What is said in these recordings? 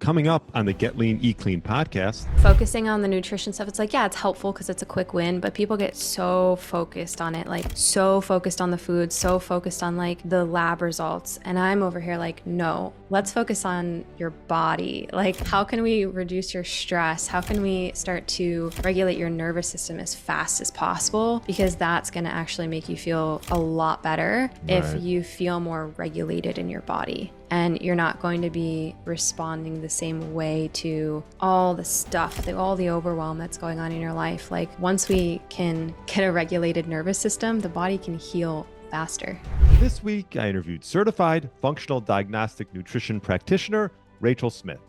Coming up on the Get Lean, Eat Clean podcast. Focusing on the nutrition stuff, it's like, yeah, it's helpful because it's a quick win, but people get so focused on it, like so focused on the food, so focused on like the lab results. And I'm over here like, no, let's focus on your body. Like, how can we reduce your stress? How can we start to regulate your nervous system as fast as possible? Because that's going to actually make you feel a lot better if you feel more regulated in your body. And you're not going to be responding the same way to all the stuff, all the overwhelm that's going on in your life. Like, once we can get a regulated nervous system, the body can heal faster. This week, I interviewed certified functional diagnostic nutrition practitioner Rachel Smith.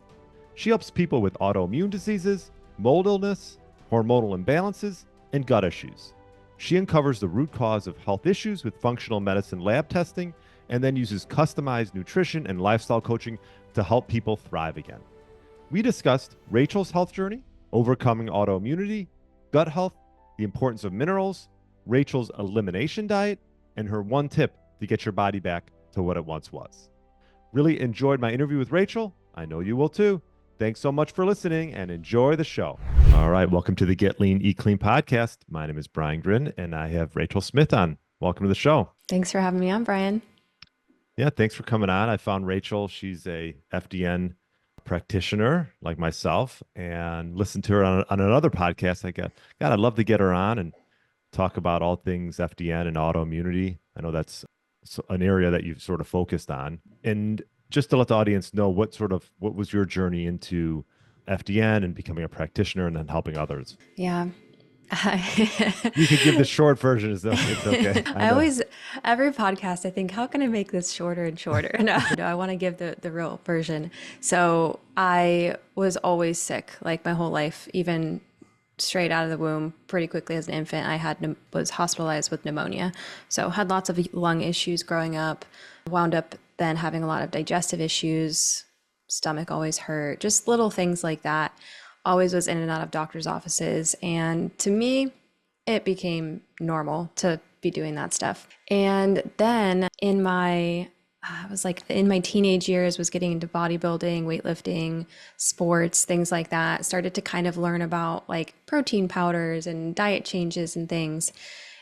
She helps people with autoimmune diseases, mold illness, hormonal imbalances, and gut issues. She uncovers the root cause of health issues with functional medicine lab testing, and then uses customized nutrition and lifestyle coaching to help people thrive again. We discussed Rachel's health journey, overcoming autoimmunity, gut health, the importance of minerals, Rachel's elimination diet, and her one tip to get your body back to what it once was. Really enjoyed my interview with Rachel. I know you will too. Thanks so much for listening and enjoy the show. All right, welcome to the Get Lean, Eat Clean podcast. My name is Brian Grin, and I have Rachel Smith on. Welcome to the show. Thanks for having me on, Brian. Yeah, thanks for coming on. I found Rachel. She's a FDN practitioner like myself, and listened to her on another podcast. God, I'd love to get her on and talk about all things FDN and autoimmunity. I know that's an area that you've sort of focused on. And just to let the audience know what was your journey into FDN and becoming a practitioner and then helping others. Yeah. You could give the short version. It's okay. Every podcast, I think, how can I make this shorter and shorter? No, I want to give the real version. So I was always sick, like my whole life, even straight out of the womb. Pretty quickly as an infant, was hospitalized with pneumonia. So had lots of lung issues growing up, wound up then having a lot of digestive issues, stomach always hurt, just little things like that. Always was in and out of doctor's offices. And to me, it became normal to be doing that stuff. And then in my teenage years, was getting into bodybuilding, weightlifting, sports, things like that. Started to kind of learn about like protein powders and diet changes and things.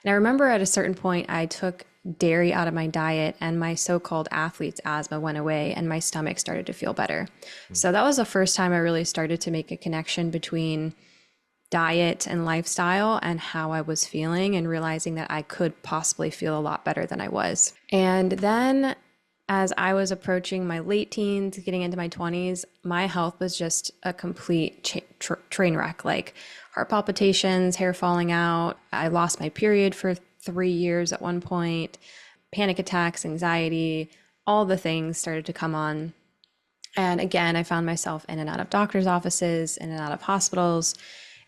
And I remember at a certain point, I took dairy out of my diet and my so-called athlete's asthma went away and my stomach started to feel better. So that was the first time I really started to make a connection between diet and lifestyle and how I was feeling, and realizing that I could possibly feel a lot better than I was. And then as I was approaching my late teens, getting into my 20s, my health was just a complete train wreck, like heart palpitations, hair falling out. I lost my period for 3 years at one point, panic attacks, anxiety, all the things started to come on. And again, I found myself in and out of doctor's offices, in and out of hospitals.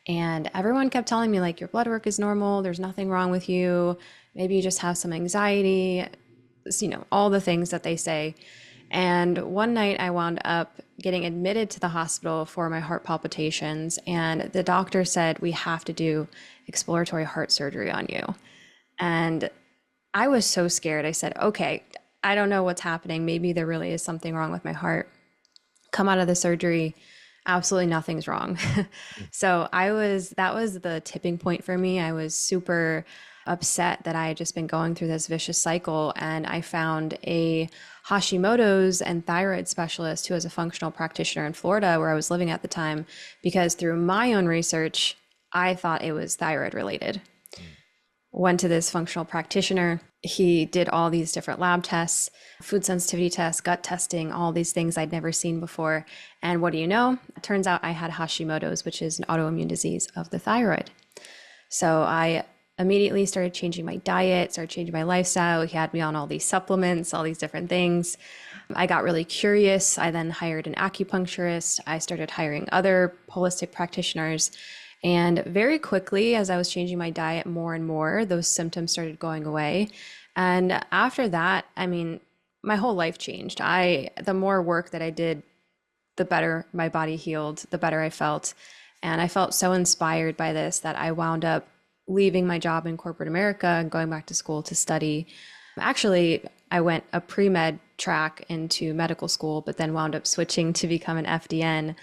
And everyone kept telling me, like, your blood work is normal. There's nothing wrong with you. Maybe you just have some anxiety, all the things that they say. And one night I wound up getting admitted to the hospital for my heart palpitations. And the doctor said, we have to do exploratory heart surgery on you. And I was so scared. I said, okay, I don't know what's happening. Maybe there really is something wrong with my heart. Come out of the surgery, absolutely nothing's wrong. So that was the tipping point for me. I was super upset that I had just been going through this vicious cycle. And I found a Hashimoto's and thyroid specialist who was a functional practitioner in Florida, where I was living at the time, because through my own research, I thought it was thyroid related. Went to this functional practitioner. He did all these different lab tests, food sensitivity tests, gut testing, all these things I'd never seen before. And what do you know? It turns out I had Hashimoto's, which is an autoimmune disease of the thyroid. So I immediately started changing my diet, started changing my lifestyle. He had me on all these supplements, all these different things. I got really curious. I then hired an acupuncturist. I started hiring other holistic practitioners. And very quickly, as I was changing my diet more and more, those symptoms started going away. And after that, my whole life changed. The more work that I did, the better my body healed, the better I felt. And I felt so inspired by this that I wound up leaving my job in corporate America and going back to school to study. Actually, I went a pre-med track into medical school, but then wound up switching to become an FDN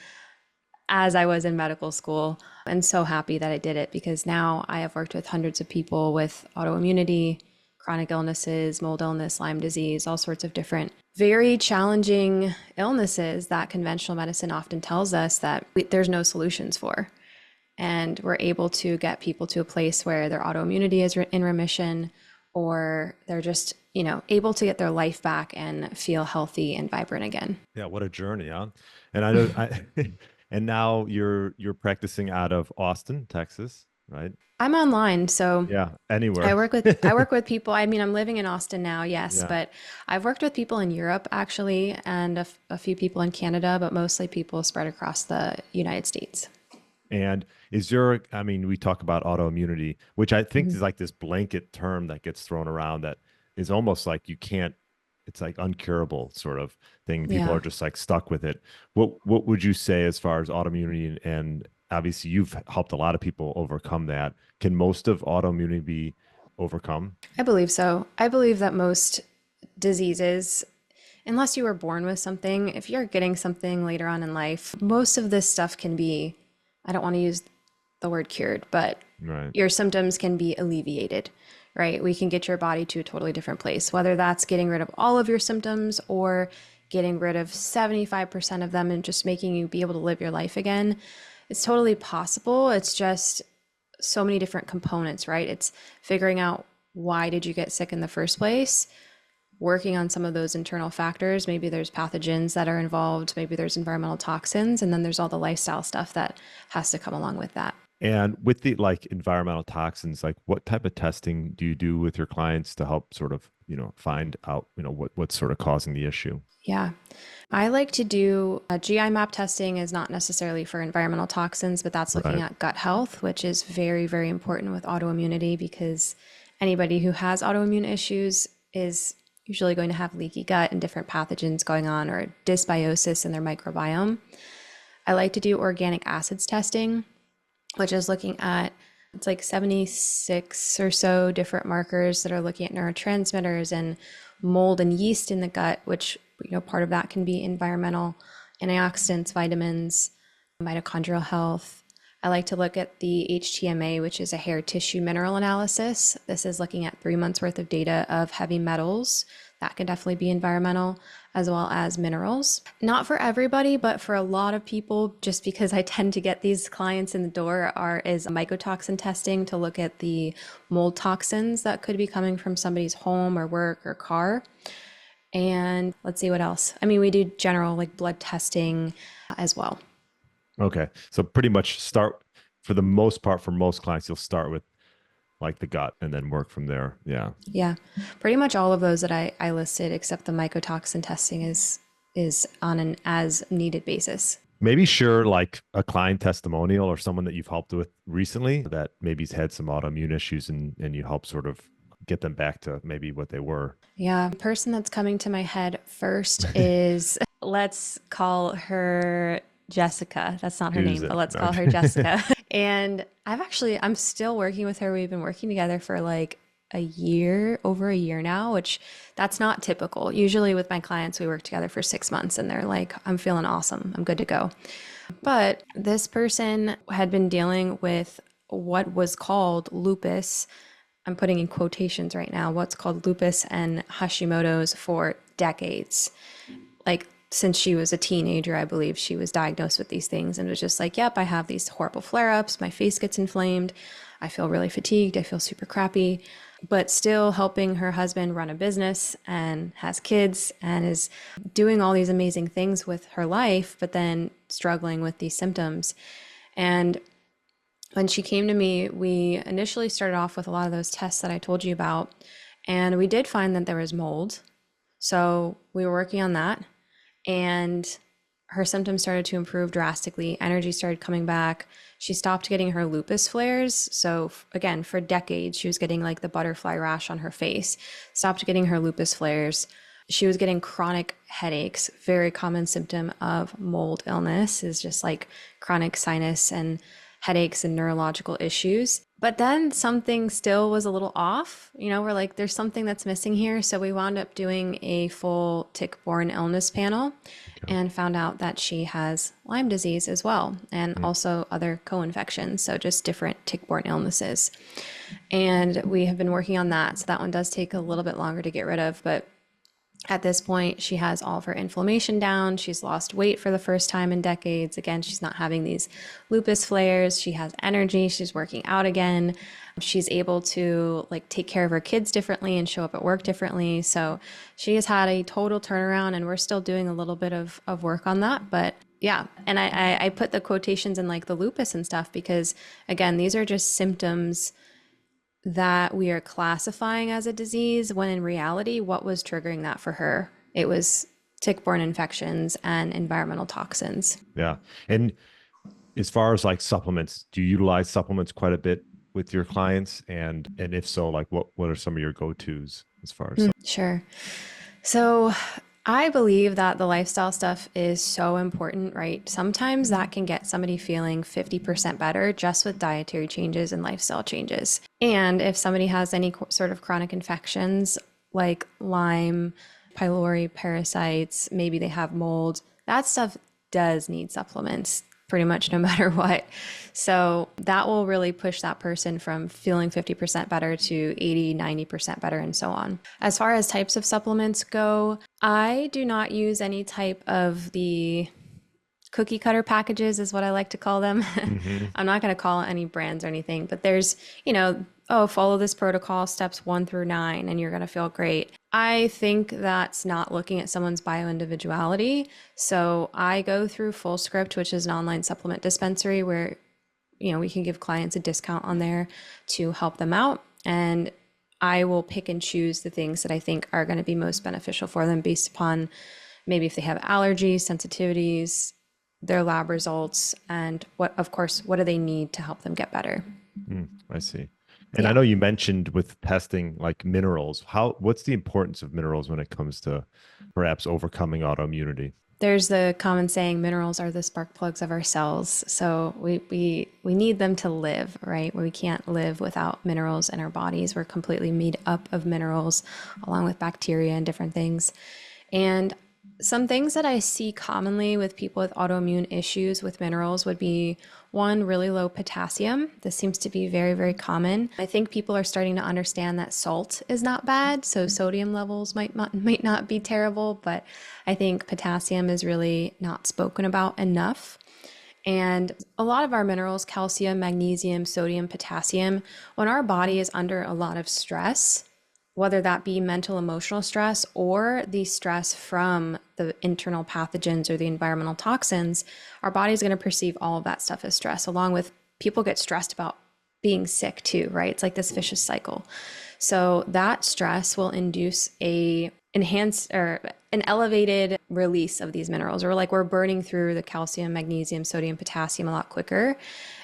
as I was in medical school. And so happy that I did it because now I have worked with hundreds of people with autoimmunity, chronic illnesses, mold illness, Lyme disease, all sorts of different very challenging illnesses that conventional medicine often tells us that there's no solutions for. And we're able to get people to a place where their autoimmunity is in remission, or they're just, able to get their life back and feel healthy and vibrant again. Yeah, what a journey, huh? And I know and now you're practicing out of Austin, Texas, right? I'm online, so Yeah, I anywhere. work with people. I mean, I'm living in Austin now, yes, Yeah. but I've worked with people in Europe actually, and a few people in Canada, but mostly people spread across the United States. And I mean, we talk about autoimmunity, which I think is like this blanket term that gets thrown around that is almost like it's like uncurable sort of thing. People Yeah. are just like stuck with it. What would you say as far as autoimmunity and obviously you've helped a lot of people overcome that. Can most of autoimmunity be overcome? I believe so. I believe that most diseases, unless you were born with something, if you're getting something later on in life, most of this stuff can be, I don't want to use the word cured, but Right. your symptoms can be alleviated, right? We can get your body to a totally different place, whether that's getting rid of all of your symptoms or getting rid of 75% of them and just making you be able to live your life again. It's totally possible. It's just so many different components, right? It's figuring out why did you get sick in the first place, working on some of those internal factors. Maybe there's pathogens that are involved, maybe there's environmental toxins, and then there's all the lifestyle stuff that has to come along with that. And with the like environmental toxins, like what type of testing do you do with your clients to help sort of, find out, what's sort of causing the issue? Yeah. I like to do GI map testing is not necessarily for environmental toxins, but that's looking Right. at gut health, which is very, very important with autoimmunity because anybody who has autoimmune issues is usually going to have leaky gut and different pathogens going on or dysbiosis in their microbiome. I like to do organic acids testing, which is looking at it's like 76 or so different markers that are looking at neurotransmitters and mold and yeast in the gut, which part of that can be environmental, antioxidants, vitamins, mitochondrial health. I like to look at the HTMA, which is a hair tissue mineral analysis. This is looking at 3 months worth of data of heavy metals. That can definitely be environmental, as well as minerals. Not for everybody, but for a lot of people, just because I tend to get these clients in the door, is mycotoxin testing to look at the mold toxins that could be coming from somebody's home or work or car. And let's see what else. I mean, we do general like blood testing as well. Okay. So pretty much start for the most part, for most clients, you'll start with like the gut and then work from there. Yeah. Yeah, pretty much all of those that I listed, except the mycotoxin testing is on an as needed basis. Maybe share like a client testimonial or someone that you've helped with recently that maybe's had some autoimmune issues and you help sort of get them back to maybe what they were. Yeah, the person that's coming to my head first is let's call her Jessica. That's not her Use name, it. but let's call her Okay. Jessica. And I'm still working with her. We've been working together for like over a year now, which that's not typical. Usually with my clients, we work together for 6 months and they're like, I'm feeling awesome. I'm good to go. But this person had been dealing with what was called lupus. I'm putting in quotations right now, what's called lupus and Hashimoto's for decades. Like since she was a teenager, I believe she was diagnosed with these things and was just like, yep, I have these horrible flare-ups. My face gets inflamed. I feel really fatigued. I feel super crappy, but still helping her husband run a business and has kids and is doing all these amazing things with her life, but then struggling with these symptoms. And when she came to me, we initially started off with a lot of those tests that I told you about, and we did find that there was mold. So we were working on that, and her symptoms started to improve drastically. Energy started coming back. She stopped getting her lupus flares. So again, for decades, she was getting like the butterfly rash on her face, stopped getting her lupus flares. She was getting chronic headaches. Very common symptom of mold illness is just like chronic sinus and headaches and neurological issues. But then something still was a little off. We're like, there's something that's missing here. So we wound up doing a full tick-borne illness panel and found out that she has Lyme disease as well, and also other co-infections. So just different tick-borne illnesses. And we have been working on that. So that one does take a little bit longer to get rid of, but at this point, she has all of her inflammation down. She's lost weight for the first time in decades. Again, she's not having these lupus flares. She has energy. She's working out again. She's able to take care of her kids differently and show up at work differently. So she has had a total turnaround, and we're still doing a little bit of work on that. But yeah, and I put the quotations in the lupus and stuff because, again, these are just symptoms that we are classifying as a disease, when in reality, what was triggering that for her? It was tick-borne infections and environmental toxins. Yeah. And as far as supplements, do you utilize supplements quite a bit with your clients? And if so, what are some of your go-tos as far as Sure. So I believe that the lifestyle stuff is so important, right? Sometimes that can get somebody feeling 50% better just with dietary changes and lifestyle changes. And if somebody has any sort of chronic infections like Lyme, pylori, parasites, maybe they have mold, that stuff does need supplements pretty much no matter what. So that will really push that person from feeling 50% better to 80, 90% better, and so on. As far as types of supplements go, I do not use any type of the cookie cutter packages is what I like to call them. I'm not going to call it any brands or anything, but there's, follow this protocol, steps 1 through 9, and you're going to feel great. I think that's not looking at someone's bio-individuality. So I go through Full Script, which is an online supplement dispensary where, we can give clients a discount on there to help them out. And I will pick and choose the things that I think are going to be most beneficial for them based upon maybe if they have allergies, sensitivities, their lab results, and what do they need to help them get better. I see. And I know you mentioned with testing minerals, what's the importance of minerals when it comes to perhaps overcoming autoimmunity? There's the common saying, minerals are the spark plugs of our cells. So we need them to live, right? We can't live without minerals in our bodies. We're completely made up of minerals along with bacteria and different things. And some things that I see commonly with people with autoimmune issues with minerals would be, one, really low potassium. This seems to be very, very common. I think people are starting to understand that salt is not bad, so sodium levels might not be terrible, but I think potassium is really not spoken about enough. And a lot of our minerals, calcium, magnesium, sodium, potassium, when our body is under a lot of stress, whether that be mental, emotional stress or the stress from the internal pathogens or the environmental toxins, our body is going to perceive all of that stuff as stress, along with people get stressed about being sick too, right? It's like this vicious cycle. So that stress will induce an elevated release of these minerals, or we're burning through the calcium, magnesium, sodium, potassium a lot quicker.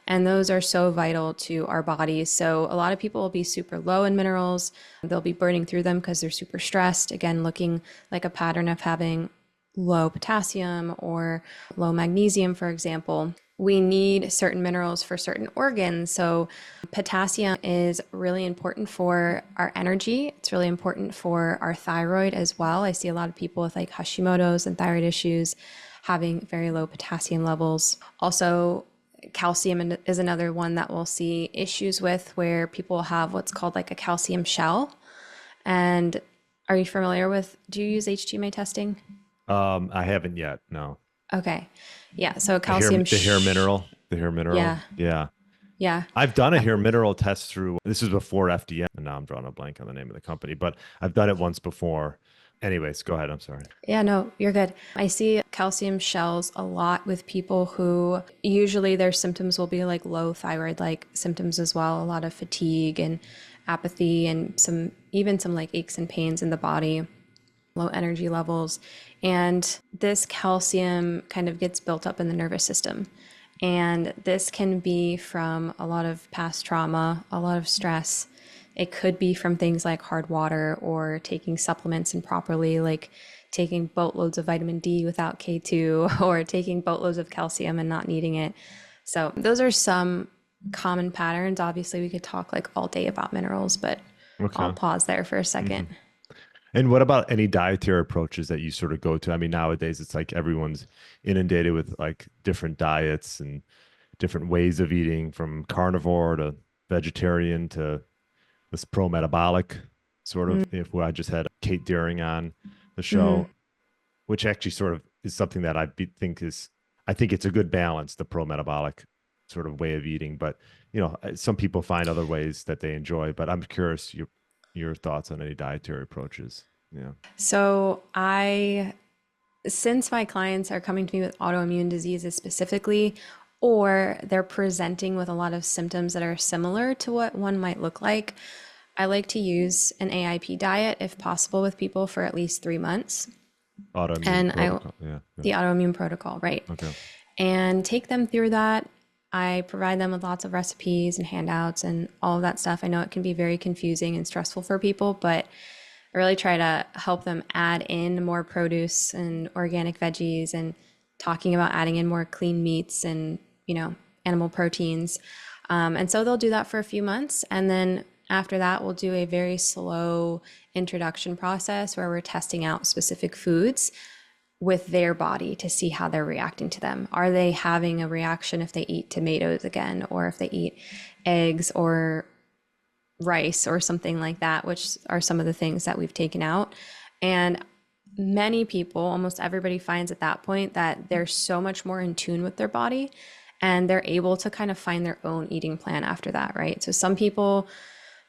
And those are so vital to our bodies. So a lot of people will be super low in minerals. They'll be burning through them because they're super stressed. Again, looking like a pattern of having low potassium or low magnesium, for example. We need certain minerals for certain organs. So potassium is really important for our energy. It's really important for our thyroid as well. I see a lot of people with Hashimoto's and thyroid issues having very low potassium levels. Also, calcium is another one that we'll see issues with, where people have what's called a calcium shell. And are you familiar with, do you use HTMA testing? I haven't yet, no. Okay. Yeah. So calcium. The hair mineral. Yeah. Yeah. Yeah. I've done a hair mineral test through, this is before FDM, and now I'm drawing a blank on the name of the company, but I've done it once before. Anyways, go ahead. I'm sorry. Yeah, no, you're good. I see calcium shells a lot with people who usually their symptoms will be low thyroid symptoms as well. A lot of fatigue and apathy and some aches and pains in the body, low energy levels. And this calcium kind of gets built up in the nervous system. And this can be from a lot of past trauma, a lot of stress. It could be from things like hard water or taking supplements improperly, like taking boatloads of vitamin D without K2 or taking boatloads of calcium and not needing it. So those are some common patterns. Obviously, we could talk like all day about minerals, but I'll Okay. pause there for a Hmm. second. And what about any dietary approaches that you sort of go to? I mean, nowadays it's like everyone's inundated with like different diets and different ways of eating, from carnivore to vegetarian to this pro-metabolic sort of. If I just had Kate Deering on the Mm-hmm. show, which actually sort of is something that think is, I think it's a good balance, the pro-metabolic sort of way of eating. But some people find other ways that they enjoy. But I'm curious your thoughts on any dietary approaches. Yeah. So since my clients are coming to me with autoimmune diseases specifically, or they're presenting with a lot of symptoms that are similar to what one might look like, I like to use an AIP diet if possible with people for at least 3 months. Autoimmune And protocol. Yeah. Yeah. the autoimmune protocol, right? Okay. And take them through that. I provide them with lots of recipes and handouts and all of that stuff. I know it can be very confusing and stressful for people, but I really try to help them add in more produce and organic veggies and talking about adding in more clean meats and, animal proteins. And so they'll do that for a few months. And then after that, we'll do a very slow introduction process where we're testing out specific foods with their body to see how they're reacting to them. Are they having a reaction if they eat tomatoes again, or if they eat eggs or rice or something like that, which are some of the things that we've taken out. And many people, almost everybody, finds at that point that they're so much more in tune with their body and they're able to kind of find their own eating plan after that, right? So some people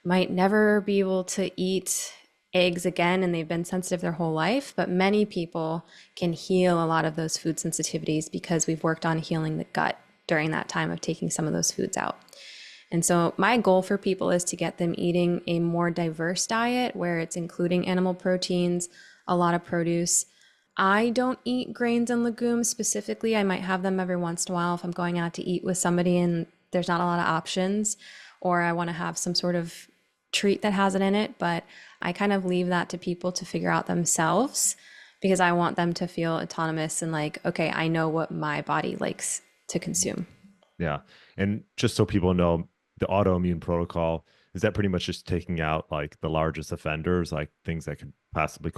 might never be able to eat eggs again and they've been sensitive their whole life, but many people can heal a lot of those food sensitivities because we've worked on healing the gut during that time of taking some of those foods out. And so my goal for people is to get them eating a more diverse diet where it's including animal proteins, a lot of produce. I don't eat grains and legumes specifically. I might have them every once in a while if I'm going out to eat with somebody and there's not a lot of options, or I want to have some sort of treat that has it in it. But I kind of leave that to people to figure out themselves because I want them to feel autonomous and like, okay, I know what my body likes to consume. Yeah. And just so people know, the autoimmune protocol, is that pretty much just taking out like the largest offenders, like things that could possibly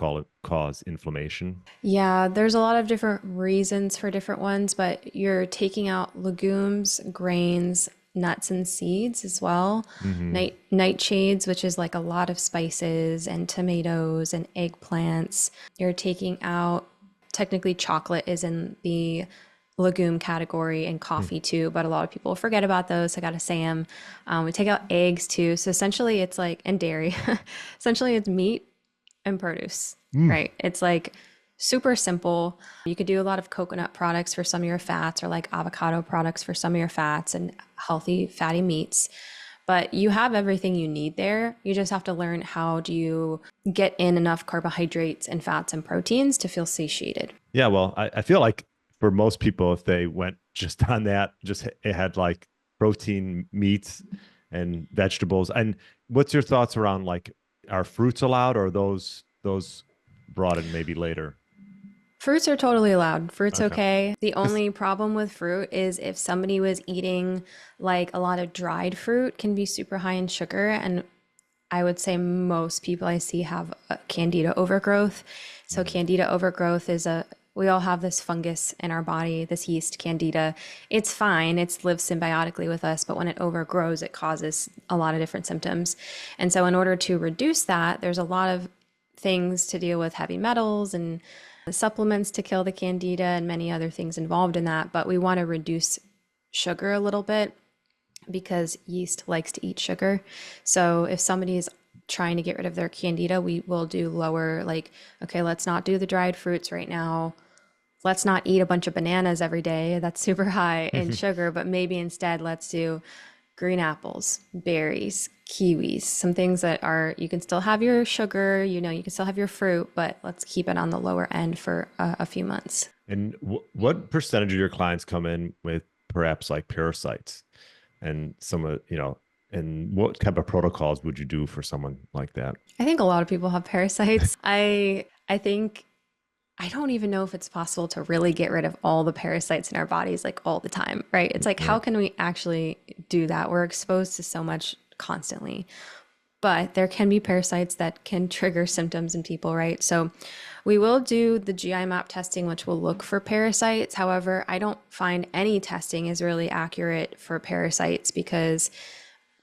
cause inflammation? Yeah, there's a lot of different reasons for different ones, but you're taking out legumes, grains, nuts, and seeds as well. Hmm. Nightshades, which is like a lot of spices, and tomatoes and eggplants. You're taking out, technically, chocolate is in the legume category and coffee too, but a lot of people forget about those. So I gotta say them. We take out eggs too. So essentially, it's like, and dairy. Essentially, it's meat and produce, Mm. right? It's like super simple. You could do a lot of coconut products for some of your fats, or like avocado products for some of your fats, and healthy fatty meats. But you have everything you need there. You just have to learn how do you get in enough carbohydrates and fats and proteins to feel satiated. Yeah, well, I feel like for most people, if they went just on that, just it had like protein, meats, and vegetables. And what's your thoughts around like, are fruits allowed, or are those brought in maybe later? Fruits are totally allowed. Fruit's Okay. okay. The 'Cause- only problem with fruit is if somebody was eating like a lot of dried fruit can be super high in sugar. And I would say most people I see have a candida overgrowth. So Mhm. candida overgrowth is we all have this fungus in our body, this yeast candida. It's fine. It's lives symbiotically with us, but when it overgrows, it causes a lot of different symptoms. And so in order to reduce that, there's a lot of things to deal with heavy metals and supplements to kill the candida and many other things involved in that. But we want to reduce sugar a little bit because yeast likes to eat sugar. So if somebody is trying to get rid of their candida, we will do lower, like, okay, let's not do the dried fruits right now. Let's not eat a bunch of bananas every day. That's super high in sugar, but maybe instead let's do green apples, berries, kiwis, some things that are, you can still have your sugar, you can still have your fruit, but let's keep it on the lower end for a few months. And what percentage of your clients come in with perhaps like parasites, and and what type of protocols would you do for someone like that? I think a lot of people have parasites. I think I don't even know if it's possible to really get rid of all the parasites in our bodies like all the time, right? It's like, how Right. can we actually do that? We're exposed to so much constantly. But there can be parasites that can trigger symptoms in people, right? So we will do the GI map testing, which will look for parasites. However, I don't find any testing is really accurate for parasites because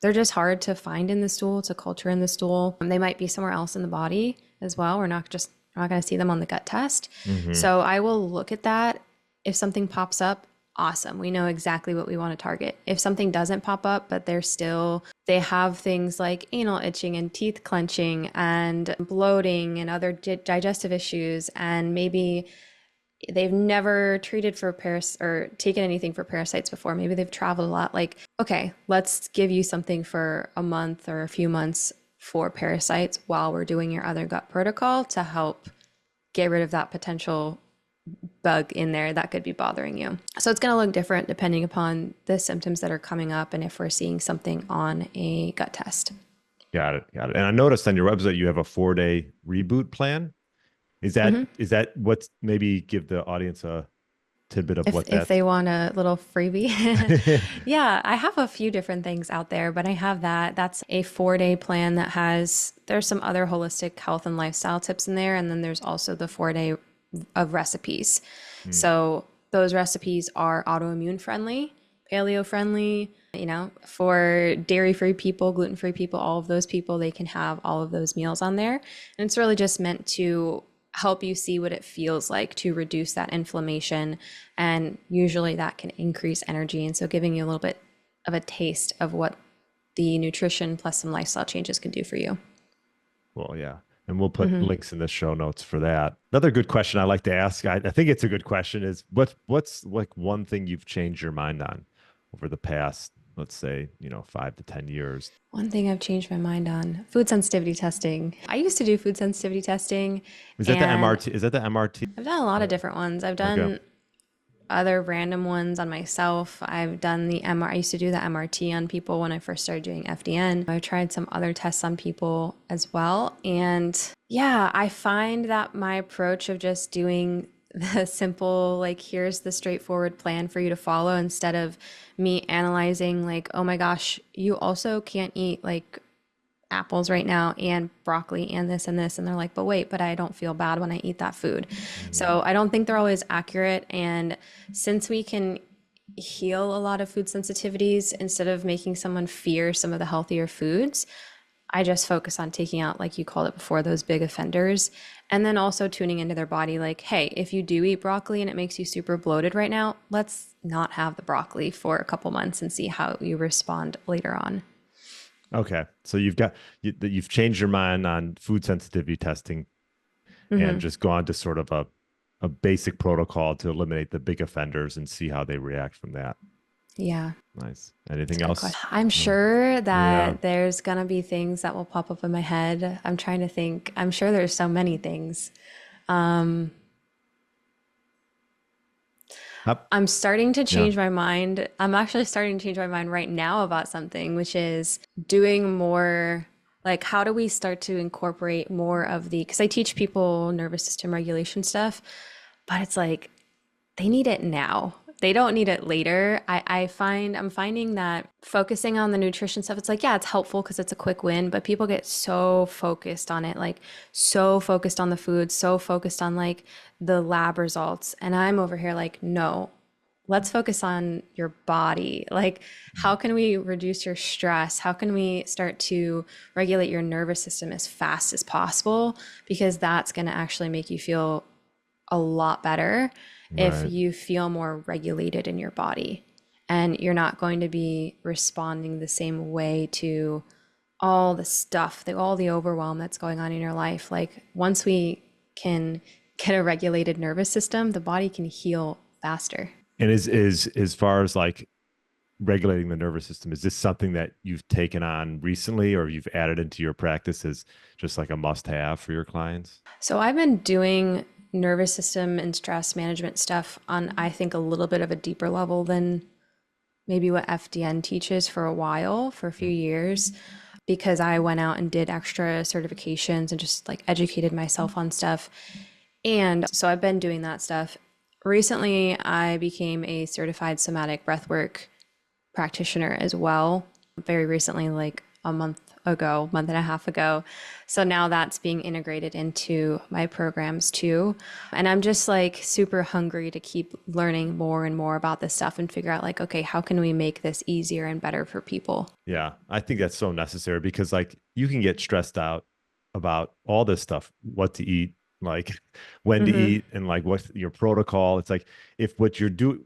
they're just hard to find in the stool, to culture in the stool. They might be somewhere else in the body as well. We're not going to see them on the gut test. Hmm. So I will look at that. If something pops up, awesome. We know exactly what we want to target. If something doesn't pop up, but they have things like anal itching and teeth clenching and bloating and other digestive issues, and maybe they've never treated for or taken anything for parasites before. Maybe they've traveled a lot. Like, okay, let's give you something for a month or a few months for parasites while we're doing your other gut protocol to help get rid of that potential bug in there that could be bothering you. So it's going to look different depending upon the symptoms that are coming up and if we're seeing something on a gut test. Got it. Got it. And I noticed on your website you have a 4-day reboot plan. Is that what's, maybe give the audience a tidbit of what If that's? they want a little freebie. Yeah, I have a few different things out there, but I have that. That's a 4-day plan that there's some other holistic health and lifestyle tips in there. And then there's also the 4-day of recipes. Hmm. So those recipes are autoimmune friendly, paleo friendly, for dairy-free people, gluten-free people, all of those people, they can have all of those meals on there. And it's really just meant to help you see what it feels like to reduce that inflammation. And usually that can increase energy. And so giving you a little bit of a taste of what the nutrition plus some lifestyle changes can do for you. Well, yeah. And we'll put links in the show notes for that. Another good question I like to ask, I think it's a good question, is what's like one thing you've changed your mind on over the past, let's say, 5 to 10 years? One thing I've changed my mind on, food sensitivity testing. I used to do food sensitivity testing Is that the and MRT? Is that the MRT? I've done a lot of different ones. I've Okay. done other random ones on myself. I've done I used to do the MRT on people when I first started doing FDN. I've tried some other tests on people as well. And yeah, I find that my approach of just doing the simple, like, here's the straightforward plan for you to follow instead of me analyzing, like, oh my gosh, you also can't eat like apples right now and broccoli and this and this. And they're like, but wait, but I don't feel bad when I eat that food. Mhm. So I don't think they're always accurate. And since we can heal a lot of food sensitivities instead of making someone fear some of the healthier foods, I just focus on taking out, like you called it before, those big offenders. And then also tuning into their body, like, hey, if you do eat broccoli and it makes you super bloated right now, let's not have the broccoli for a couple months and see how you respond later on. Okay. So you've changed your mind on food sensitivity testing and just gone to sort of a basic protocol to eliminate the big offenders and see how they react from that. Yeah. Nice. Anything Good else? question. I'm No. sure Yeah. that there's gonna be things that will pop up in my head. I'm trying to think. I'm sure there's so many things. Up. I'm starting to Yeah. change my mind. I'm actually starting to change my mind right now about something, which is doing more, like, how do we start to incorporate more of because I teach people nervous system regulation stuff, but it's like they need it now. They don't need it later. I'm finding that focusing on the nutrition stuff, it's like, yeah, it's helpful because it's a quick win, but people get so focused on it, like so focused on the food, so focused on like the lab results. And I'm over here like, no, let's focus on your body. Like, how can we reduce your stress? How can we start to regulate your nervous system as fast as possible? Because that's going to actually make you feel a lot better if Right. you feel more regulated in your body and you're not going to be responding the same way to all the stuff, all the overwhelm that's going on in your life. Like, once we can get a regulated nervous system, the body can heal faster. And is as far as like regulating the nervous system, is this something that you've taken on recently or you've added into your practice as just like a must have for your clients? So I've been doing nervous system and stress management stuff on, I think, a little bit of a deeper level than maybe what FDN teaches for a while, for a few years, because I went out and did extra certifications and just like educated myself on stuff. And so I've been doing that stuff. Recently, I became a certified somatic breathwork practitioner as well. Very recently, like a month and a half ago. So now that's being integrated into my programs too. And I'm just like super hungry to keep learning more and more about this stuff and figure out like, okay, how can we make this easier and better for people? Yeah, I think that's so necessary because like you can get stressed out about all this stuff, what to eat, like when to Hmm. eat, and like what's your protocol. It's like if what you're doing,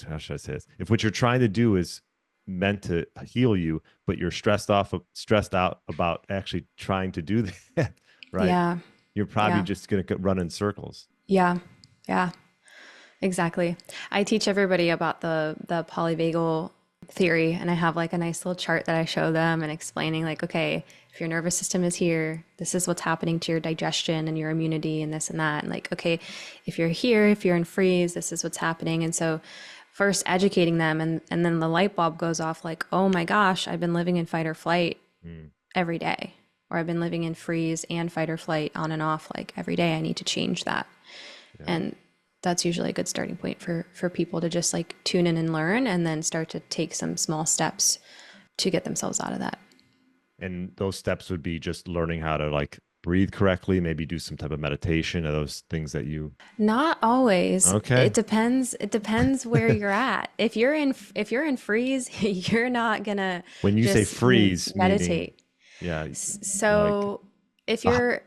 how should I say this? If what you're trying to do is meant to heal you, but you're stressed out about actually trying to do that, right? Yeah. You're probably Yeah. just going to run in circles. Yeah. Yeah. Exactly. I teach everybody about the polyvagal theory, and I have like a nice little chart that I show them and explaining like, okay, if your nervous system is here, this is what's happening to your digestion and your immunity and this and that. And like, okay, if you're here, if you're in freeze, this is what's happening. And so first educating them and then the light bulb goes off like, oh my gosh, I've been living in fight or flight Mm, every day. Or I've been living in freeze and fight or flight on and off like every day. I need to change that. yeah. And that's usually a good starting point for people to just like tune in and learn and then start to take some small steps to get themselves out of that. And those steps would be just learning how to like breathe correctly, maybe do some type of meditation, or those things that you. Not always. Okay. It depends where you're at. If you're in freeze, you're not gonna When you say just freeze, meaning, meditate. yeah, like, So if ah, you're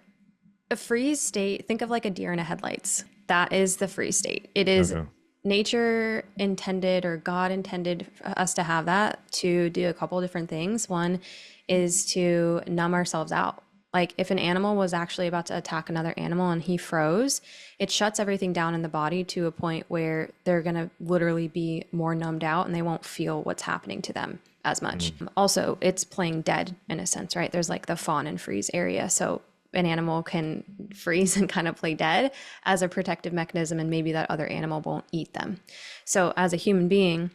a freeze state, think of like a deer in a headlights. That is the freeze state. It is okay. nature intended or God intended for us to have that to do a couple different things. One is to numb ourselves out. Like if an animal was actually about to attack another animal and he froze, it shuts everything down in the body to a point where they're going to literally be more numbed out and they won't feel what's happening to them as much. Mm, Also, it's playing dead in a sense, right? There's like the fawn and freeze area. So an animal can freeze and kind of play dead as a protective mechanism, and maybe that other animal won't eat them. So, as a human being,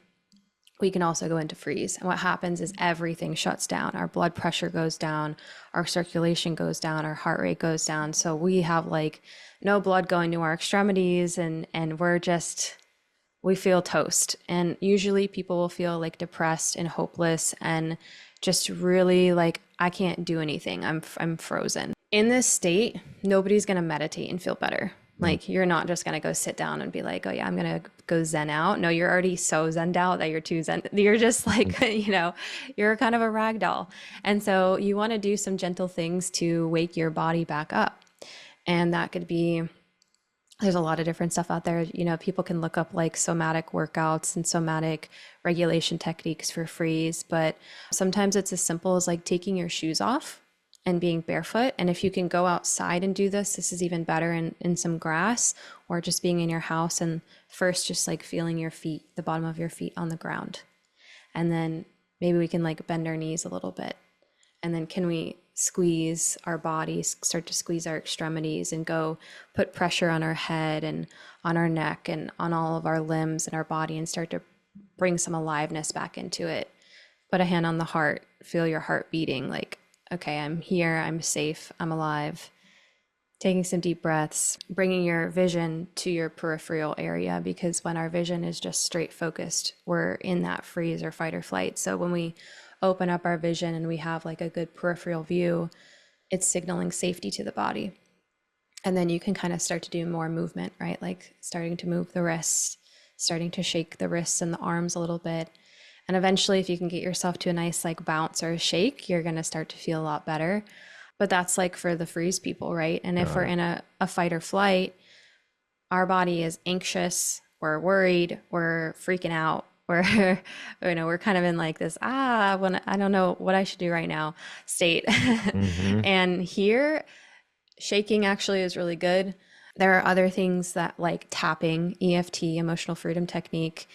we can also go into freeze. And what happens is everything shuts down. Our blood pressure goes down, our circulation goes down, our heart rate goes down. So we have like no blood going to our extremities and we feel toast. And usually people will feel like depressed and hopeless and just really like I can't do anything. I'm frozen. In this state, nobody's going to meditate and feel better. mm, Like you're not just going to go sit down and be like, "Oh yeah, I'm going to go zen out." No, you're already so zenned out that you're too zen. You're just like, you're kind of a rag doll. And so you want to do some gentle things to wake your body back up. And that could be there's a lot of different stuff out there. People can look up like somatic workouts and somatic regulation techniques for freeze, but sometimes it's as simple as like taking your shoes off and being barefoot. And if you can go outside and do this, this is even better in some grass or just being in your house and first just like feeling your feet, the bottom of your feet on the ground. And then maybe we can like bend our knees a little bit. And then can we squeeze our bodies, start to squeeze our extremities and go put pressure on our head and on our neck and on all of our limbs and our body and start to bring some aliveness back into it. Put a hand on the heart, feel your heart beating like, okay, I'm here, I'm safe, I'm alive. Taking some deep breaths, bringing your vision to your peripheral area, because when our vision is just straight focused, we're in that freeze or fight or flight. So when we open up our vision and we have like a good peripheral view, it's signaling safety to the body. And then you can kind of start to do more movement, right? Like starting to move the wrists, starting to shake the wrists and the arms a little bit. And eventually, if you can get yourself to a nice like bounce or a shake, you're going to start to feel a lot better. But that's like for the freeze people, right? And if we're got it. in a fight or flight, our body is anxious, we're worried, we're freaking out, we're we're kind of in like this when I don't know what I should do right now state. Hmm. And here, shaking actually is really good. There are other things that like tapping, EFT, emotional freedom technique.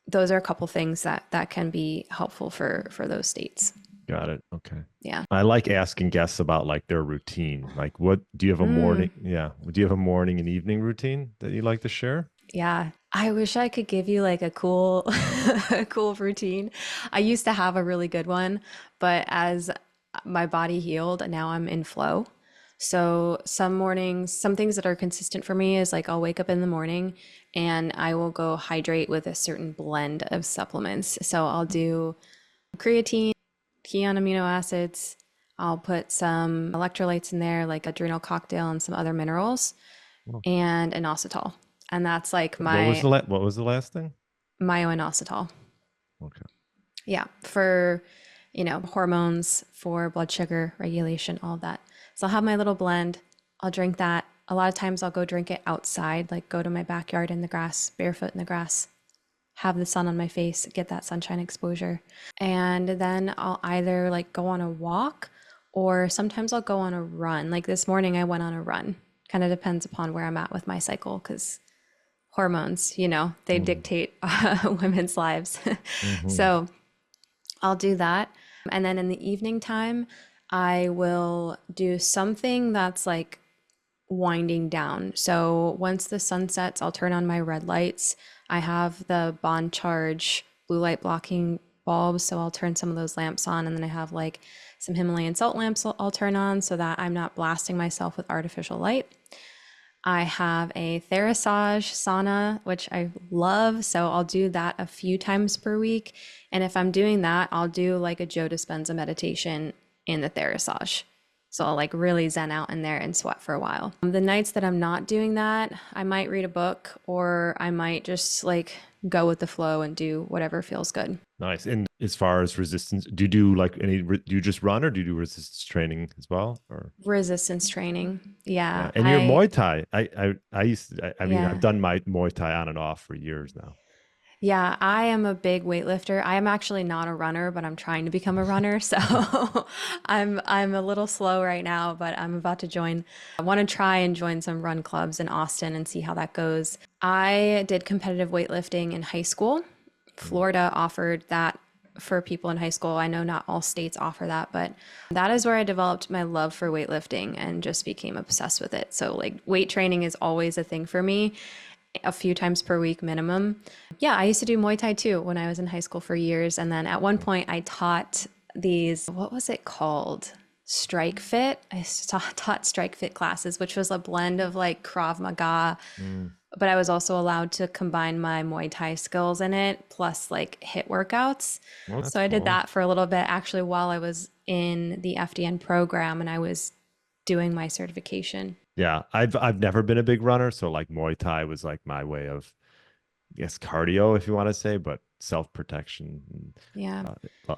Those are a couple things that can be helpful for those states. Got it. Okay. Yeah. I like asking guests about like their routine. Like, what do you have a Mm. morning? Yeah. Do you have a morning and evening routine that you like to share? Yeah, I wish I could give you like a cool a cool routine. I used to have a really good one, but as my body healed, now I'm in flow. So some mornings, some things that are consistent for me is like I'll wake up in the morning and I will go hydrate with a certain blend of supplements. So I'll do creatine, key on amino acids. I'll put some electrolytes in there, like adrenal cocktail and some other minerals, Well, and inositol. And that's like what was my what was the last thing? myo-inositol. Okay. Yeah, for, hormones, for blood sugar regulation, all of that. So I'll have my little blend. I'll drink that. A lot of times I'll go drink it outside, like go to my backyard in the grass, barefoot in the grass, have the sun on my face, get that sunshine exposure. And then I'll either like go on a walk or sometimes I'll go on a run. Like this morning I went on a run. Kind of depends upon where I'm at with my cycle because hormones, they Hmm. dictate women's lives. Hmm. So I'll do that. And then in the evening time, I will do something that's like winding down. So once the sun sets, I'll turn on my red lights. I have the Bond Charge blue light blocking bulbs, so I'll turn some of those lamps on, and then I have like some Himalayan salt lamps I'll turn on so that I'm not blasting myself with artificial light. I have a Therasage sauna, which I love. So I'll do that a few times per week. And if I'm doing that, I'll do like a Joe Dispenza meditation in the Therasage. So I'll like really zen out in there and sweat for a while. The nights that I'm not doing that, I might read a book or I might just like go with the flow and do whatever feels good. Nice. And as far as resistance, do you do like do you just run or do you do resistance training as well? Or Resistance training. Yeah. yeah, and your Muay Thai. I used to, I mean, I've Yeah. done my Muay Thai on and off for years now. Yeah, I am a big weightlifter. I am actually not a runner, but I'm trying to become a runner. So I'm a little slow right now, but I'm about to join. I want to try and join some run clubs in Austin and see how that goes. I did competitive weightlifting in high school. Mm. Florida offered that for people in high school. I know not all states offer that, but that is where I developed my love for weightlifting and just became obsessed with it. So like weight training is always a thing for me, a few times per week minimum. Yeah, I used to do Muay Thai too when I was in high school for years. And then at one point I taught these, what was it called? Strike Fit. Taught Strike Fit classes, which was a blend of like Krav Maga, Mm. but I was also allowed to combine my Muay Thai skills in it, plus like hit workouts. Well, So that's I did cool. that for a little bit actually while I was in the FDN program and I was doing my certification. Yeah, I've never been a big runner, so like Muay Thai was like my way of, I guess, cardio, if you want to say, but self-protection. Yeah.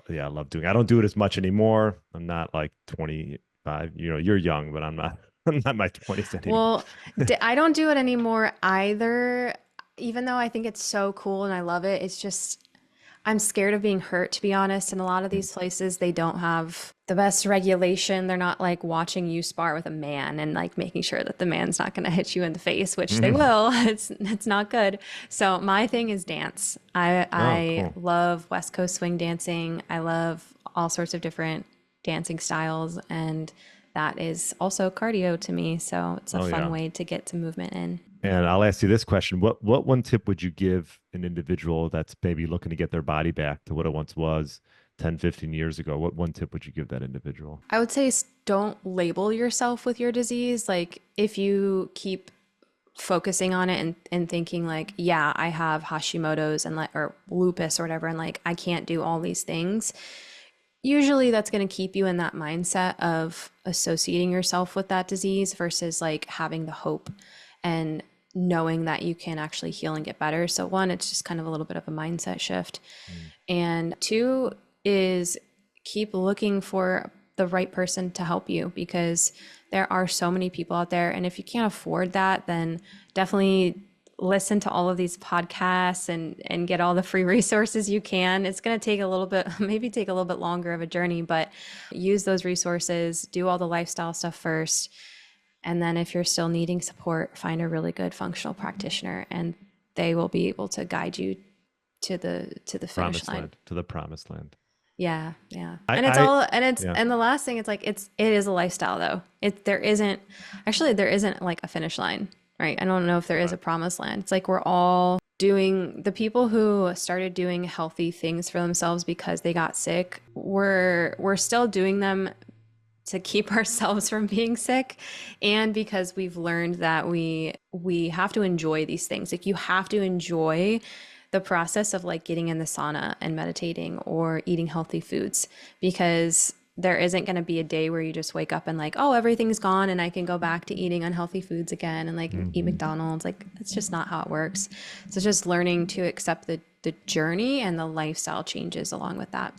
Yeah, I love doing. I don't do it as much anymore. I'm not like 25. You're young, but I'm not. I'm not my 20s anymore. Well, I don't do it anymore either, even though I think it's so cool and I love it. It's just, I'm scared of being hurt, to be honest. And a lot of these places, they don't have the best regulation. They're not like watching you spar with a man and like making sure that the man's not going to hit you in the face, which they Mhm. will. It's not good. So my thing is dance. I Oh, I cool. love West Coast swing dancing. I love all sorts of different dancing styles, and that is also cardio to me. So it's a Oh, fun yeah. way to get some movement in. And I'll ask you this question. What one tip would you give an individual that's maybe looking to get their body back to what it once was 10, 15 years ago? What one tip would you give that individual? I would say don't label yourself with your disease. Like if you keep focusing on it and thinking like, yeah, I have Hashimoto's and like or lupus or whatever, and like I can't do all these things. Usually that's going to keep you in that mindset of associating yourself with that disease versus like having the hope and knowing that you can actually heal and get better. So one, it's just kind of a little bit of a mindset shift. Mm. And two is keep looking for the right person to help you because there are so many people out there. And if you can't afford that, then definitely listen to all of these podcasts and get all the free resources you can. It's going to take a little bit, maybe take a little bit longer of a journey, but use those resources, do all the lifestyle stuff first. And then if you're still needing support, find a really good functional practitioner and they will be able to guide you to the finish Promised line. land, to the promised land. Yeah, yeah. I, And it's I, all and it's yeah. and the last thing it's like it is a lifestyle though. There isn't like a finish line, right? I don't know if there is a Right. promised land. It's like we're all doing the people who started doing healthy things for themselves because they got sick, we're still doing them to keep ourselves from being sick, and because we've learned that we have to enjoy these things. Like, you have to enjoy the process of like getting in the sauna and meditating or eating healthy foods, because there isn't going to be a day where you just wake up and like, oh, everything's gone and I can go back to eating unhealthy foods again and like eat McDonald's. Like, it's just not how it works. So just learning to accept the journey and the lifestyle changes along with that.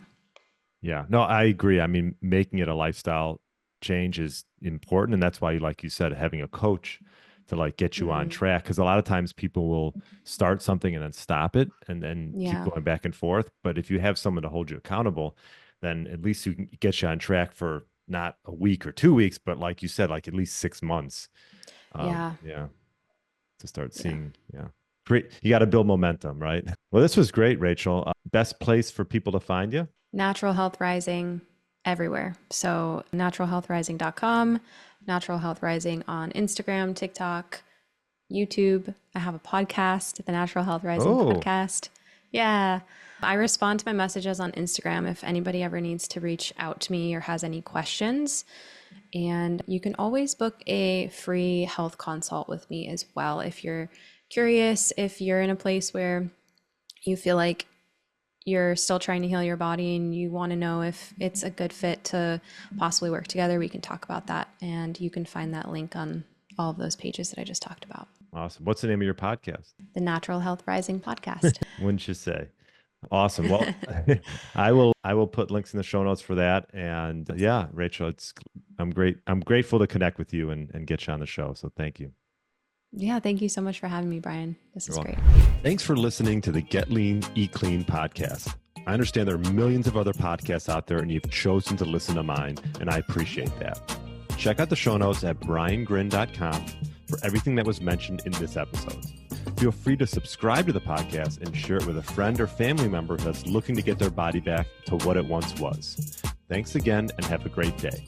Yeah, no, I agree. I mean, making it a lifestyle change is important. And that's why, like you said, having a coach to like get you on track. Because a lot of times people will start something and then stop it and then keep Yeah. going back and forth. But if you have someone to hold you accountable, then at least you can get you on track for not a week or 2 weeks, but like you said, like at least 6 months. Yeah. Yeah, to start Yeah. seeing. Yeah. Great. You got to build momentum, right? Well, this was great, Rachel. Best place for people to find you? Natural Health Rising everywhere. So naturalhealthrising.com, Natural Health Rising on Instagram, TikTok, YouTube. I have a podcast, the Natural Health Rising Oh, podcast. Yeah. I respond to my messages on Instagram if anybody ever needs to reach out to me or has any questions. And you can always book a free health consult with me as well if you're curious, if you're in a place where you feel like you're still trying to heal your body and you want to know if it's a good fit to possibly work together, we can talk about that. And you can find that link on all of those pages that I just talked about. awesome. What's the name of your podcast? The Natural Health Rising podcast. Wouldn't you say? Awesome. Well, I will put links in the show notes for that. And yeah, Rachel, I'm grateful to connect with you and get you on the show. So thank you. Yeah, thank you so much for having me, Brian. This is You're great. welcome. Thanks for listening to the Get Lean, Eat Clean podcast. I understand there are millions of other podcasts out there and you've chosen to listen to mine, and I appreciate that. Check out the show notes at briangrin.com for everything that was mentioned in this episode. Feel free to subscribe to the podcast and share it with a friend or family member that's looking to get their body back to what it once was. Thanks again and have a great day.